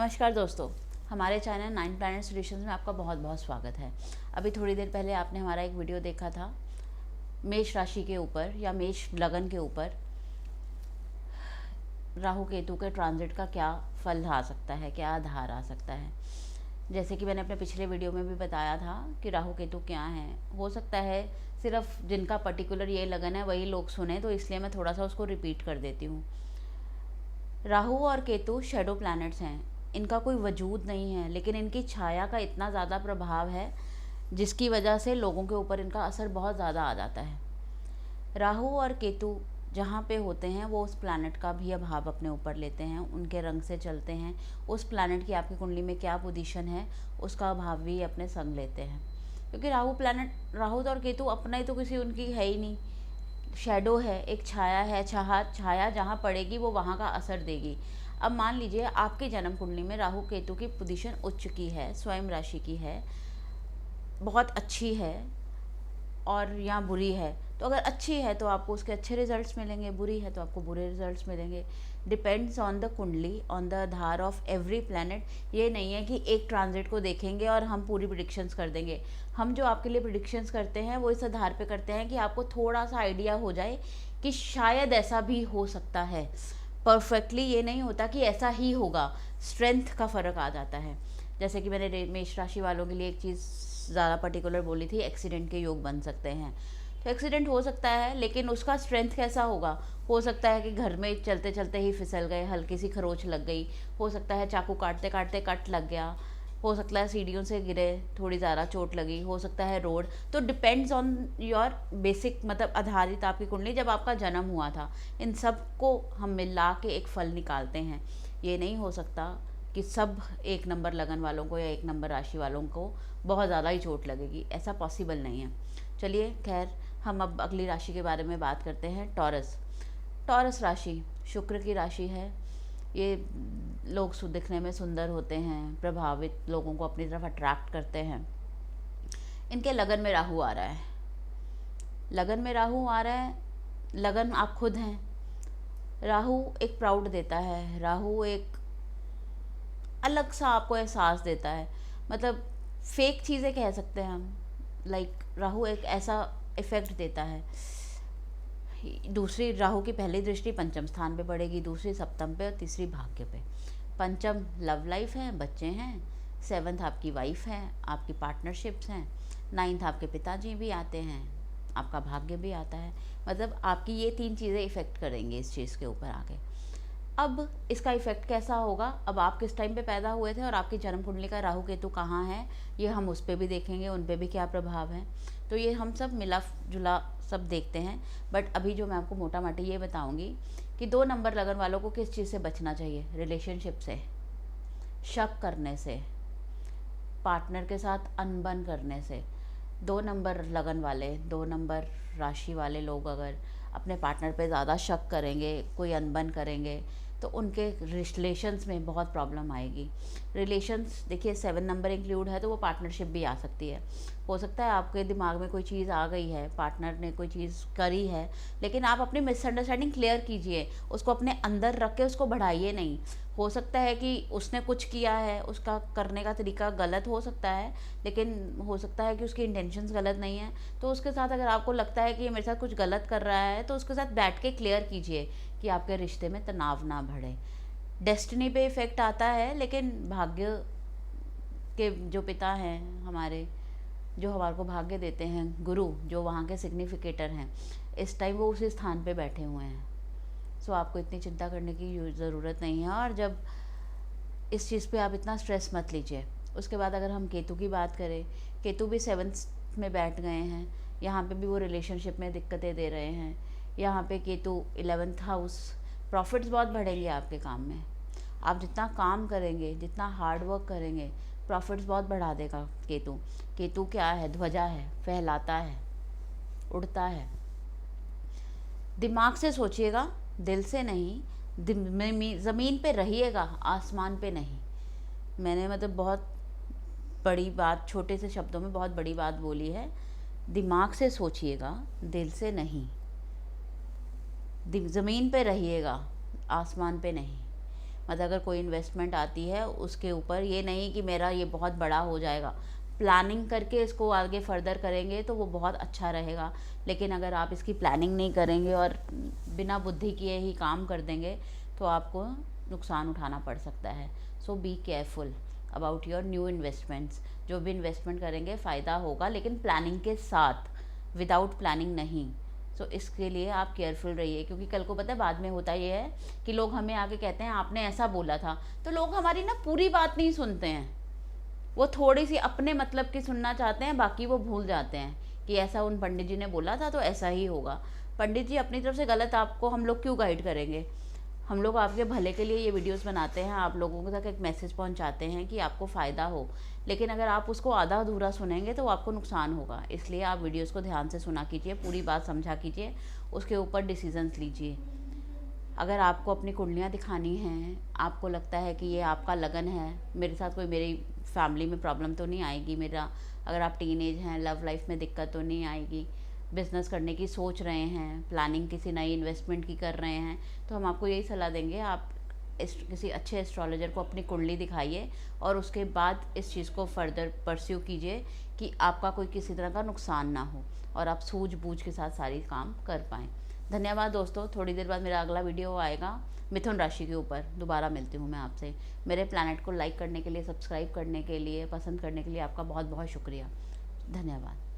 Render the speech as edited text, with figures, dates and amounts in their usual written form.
नमस्कार दोस्तों, हमारे चैनल 9 प्लैनेट सॉल्यूशंस में आपका बहुत बहुत स्वागत है। अभी थोड़ी देर पहले आपने हमारा एक वीडियो देखा था मेष राशि के ऊपर या मेष लगन के ऊपर राहु केतु के ट्रांजिट का क्या फल आ सकता है, क्या आधार आ सकता है। जैसे कि मैंने अपने पिछले वीडियो में भी बताया था कि राहु केतु क्या है। हो सकता है सिर्फ जिनका पर्टिकुलर ये लगन है वही लोग सुने, तो इसलिए मैं थोड़ा सा उसको रिपीट कर देती हूँ। राहु और केतु शैडो प्लैनेट्स हैं, इनका कोई वजूद नहीं है, लेकिन इनकी छाया का इतना ज़्यादा प्रभाव है जिसकी वजह से लोगों के ऊपर इनका असर बहुत ज़्यादा आ जाता है। राहु और केतु जहाँ पे होते हैं वो उस प्लैनेट का भी अभाव अपने ऊपर लेते हैं, उनके रंग से चलते हैं। उस प्लैनेट की आपकी कुंडली में क्या पोजीशन है उसका अभाव भी अपने संग लेते हैं, क्योंकि राहु और केतु अपना ही तो किसी उनकी है ही नहीं, शैडो है, एक छाया है। छाया जहाँ पड़ेगी वो वहाँ का असर देगी। अब मान लीजिए आपकी जन्म कुंडली में राहु केतु की पोजीशन उच्च की है, स्वयं राशि की है, बहुत अच्छी है और या बुरी है। तो अगर अच्छी है तो आपको उसके अच्छे रिजल्ट्स मिलेंगे, बुरी है तो आपको बुरे रिजल्ट्स मिलेंगे। डिपेंड्स ऑन द कुंडली, on the Aadhaar of every planet. ये नहीं है कि एक ट्रांजिट को देखेंगे और हम पूरी प्रिडिक्शंस कर देंगे। हम जो आपके लिए प्रिडिक्शंस करते हैं वो इस आधार पे करते हैं कि आपको थोड़ा सा आइडिया हो जाए कि शायद ऐसा भी हो सकता है। परफेक्टली ये नहीं होता कि ऐसा ही होगा, स्ट्रेंथ का फ़र्क आ जाता है। जैसे कि मैंने मेष राशि वालों के लिए एक चीज़ ज़्यादा पर्टिकुलर बोली थी, एक्सीडेंट के योग बन सकते हैं। तो एक्सीडेंट हो सकता है, लेकिन उसका स्ट्रेंथ कैसा होगा। हो सकता है कि घर में चलते चलते ही फिसल गए, हल्की सी खरोच लग गई। हो सकता है चाकू काटते काटते कट लग गया। हो सकता है सीढ़ियों से गिरे, थोड़ी ज़्यादा चोट लगी। हो सकता है रोड। तो डिपेंड्स ऑन योर बेसिक, मतलब आधारित आपकी कुंडली जब आपका जन्म हुआ था। इन सब को हम मिला के एक फल निकालते हैं। ये नहीं हो सकता कि सब एक नंबर लगन वालों को या एक नंबर राशि वालों को बहुत ज़्यादा ही चोट लगेगी, ऐसा पॉसिबल नहीं है। चलिए खैर, हम अब अगली राशि के बारे में बात करते हैं। टॉरस राशि शुक्र की राशि है। ये लोग दिखने में सुंदर होते हैं, प्रभावित लोगों को अपनी तरफ अट्रैक्ट करते हैं। इनके लगन में राहु आ रहा है। लगन आप खुद हैं। राहु एक प्राउड देता है, राहु एक अलग सा आपको एहसास देता है, मतलब फेक चीज़ें कह सकते हैं हम। राहु एक ऐसा इफ़ेक्ट देता है। दूसरी, राहु की पहली दृष्टि पंचम स्थान पे पड़ेगी, दूसरी सप्तम पे और तीसरी भाग्य पे। पंचम लव लाइफ है, बच्चे हैं। 7th आपकी वाइफ है, आपकी पार्टनरशिप्स हैं। 9th आपके पिताजी भी आते हैं, आपका भाग्य भी आता है। मतलब आपकी ये 3 चीज़ें इफ़ेक्ट करेंगी इस चीज़ के ऊपर आगे। अब इसका इफ़ेक्ट कैसा होगा, अब आप किस टाइम पे पैदा हुए थे और आपकी जन्म कुंडली का राहु केतु कहाँ है, ये हम उस पर भी देखेंगे, उन पर भी क्या प्रभाव है। तो ये हम सब मिला जुला सब देखते हैं। बट अभी जो मैं आपको मोटा माटी ये बताऊंगी कि 2 नंबर लगन वालों को किस चीज़ से बचना चाहिए। रिलेशनशिप से, शक करने से, पार्टनर के साथ अनबन करने से। 2 नंबर लगन वाले, 2 नंबर राशि वाले लोग अगर अपने पार्टनर पे ज़्यादा शक करेंगे, कोई अनबन करेंगे, तो उनके रिलेशंस में बहुत प्रॉब्लम आएगी। रिलेशंस देखिए 7 नंबर इंक्लूड है तो वो पार्टनरशिप भी आ सकती है। हो सकता है आपके दिमाग में कोई चीज़ आ गई है, पार्टनर ने कोई चीज़ करी है, लेकिन आप अपनी मिसअंडरस्टैंडिंग क्लियर कीजिए, उसको अपने अंदर रख के उसको बढ़ाइए नहीं। हो सकता है कि उसने कुछ किया है, उसका करने का तरीका गलत हो सकता है, लेकिन हो सकता है कि उसकी इंटेंशंस गलत नहीं है। तो उसके साथ अगर आपको लगता है कि ये मेरे साथ कुछ गलत कर रहा है, तो उसके साथ बैठ के क्लियर कीजिए कि आपके रिश्ते में तनाव ना बढ़े। डेस्टिनी पे इफ़ेक्ट आता है, लेकिन भाग्य के जो पिता हैं हमारे, जो हमारे को भाग्य देते हैं, गुरु, जो वहाँ के सिग्निफिकेटर हैं, इस टाइम वो उसी स्थान पे बैठे हुए हैं। सो आपको इतनी चिंता करने की ज़रूरत नहीं है। और जब इस चीज़ पे आप इतना स्ट्रेस मत लीजिए। उसके बाद अगर हम केतु की बात करें, केतु भी 7th में बैठ गए हैं, यहाँ पे भी वो रिलेशनशिप में दिक्कतें दे रहे हैं। यहाँ पे केतु 11th हाउस, प्रॉफिट्स बहुत बढ़ेंगे आपके काम में। आप जितना काम करेंगे, जितना हार्ड वर्क करेंगे, प्रॉफिट्स बहुत बढ़ा देगा केतु। केतु क्या है, ध्वजा है, फहलाता है, उड़ता है। दिमाग से सोचिएगा, दिल से नहीं। ज़मीन पे रहिएगा, आसमान पे नहीं। मैंने मतलब बहुत बड़ी बात, छोटे से शब्दों में बहुत बड़ी बात बोली है। दिमाग से सोचिएगा, दिल से नहीं। ज़मीन पे रहिएगा, आसमान पे नहीं। मतलब अगर कोई इन्वेस्टमेंट आती है उसके ऊपर ये नहीं कि मेरा ये बहुत बड़ा हो जाएगा, प्लानिंग करके इसको आगे फर्दर करेंगे तो वो बहुत अच्छा रहेगा। लेकिन अगर आप इसकी प्लानिंग नहीं करेंगे और बिना बुद्धि किए ही काम कर देंगे तो आपको नुकसान उठाना पड़ सकता है। So be careful about your new investments. जो भी इन्वेस्टमेंट करेंगे फ़ायदा होगा, लेकिन प्लानिंग के साथ, विदाउट प्लानिंग नहीं। सो इसके लिए आप केयरफुल रहिए, क्योंकि कल को पता है बाद में होता ये है कि लोग हमें आके कहते हैं आपने ऐसा बोला था, तो लोग हमारी ना पूरी बात नहीं सुनते हैं, वो थोड़ी सी अपने मतलब की सुनना चाहते हैं, बाकी वो भूल जाते हैं कि ऐसा उन पंडित जी ने बोला था तो ऐसा ही होगा। पंडित जी अपनी तरफ से गलत, आपको हम लोग क्यों गाइड करेंगे? हम लोग आपके भले के लिए ये वीडियोस बनाते हैं, आप लोगों तक एक मैसेज पहुंचाते हैं कि आपको फ़ायदा हो। लेकिन अगर आप उसको आधा अधूरा सुनेंगे तो आपको नुकसान होगा। इसलिए आप वीडियोस को ध्यान से सुना कीजिए, पूरी बात समझा कीजिए, उसके ऊपर डिसीजंस लीजिए। अगर आपको अपनी कुंडलियाँ दिखानी हैं, आपको लगता है कि ये आपका लगन है, मेरे साथ कोई मेरी फैमिली में प्रॉब्लम तो नहीं आएगी, मेरा अगर आप टीनेज हैं, लव लाइफ में दिक्कत तो नहीं आएगी, बिज़नेस करने की सोच रहे हैं, प्लानिंग किसी नई इन्वेस्टमेंट की कर रहे हैं, तो हम आपको यही सलाह देंगे, आप किसी अच्छे एस्ट्रोलॉजर को अपनी कुंडली दिखाइए और उसके बाद इस चीज़ को फर्दर परस्यू कीजिए कि आपका कोई किसी तरह का नुकसान ना हो और आप सूझबूझ के साथ सारी काम कर पाएँ। धन्यवाद दोस्तों। थोड़ी देर बाद मेरा अगला वीडियो आएगा मिथुन राशि के ऊपर, दोबारा मिलती हूँ मैं आपसे। मेरे प्लैनेट को लाइक करने के लिए, सब्सक्राइब करने के लिए, पसंद करने के लिए आपका बहुत बहुत शुक्रिया। धन्यवाद।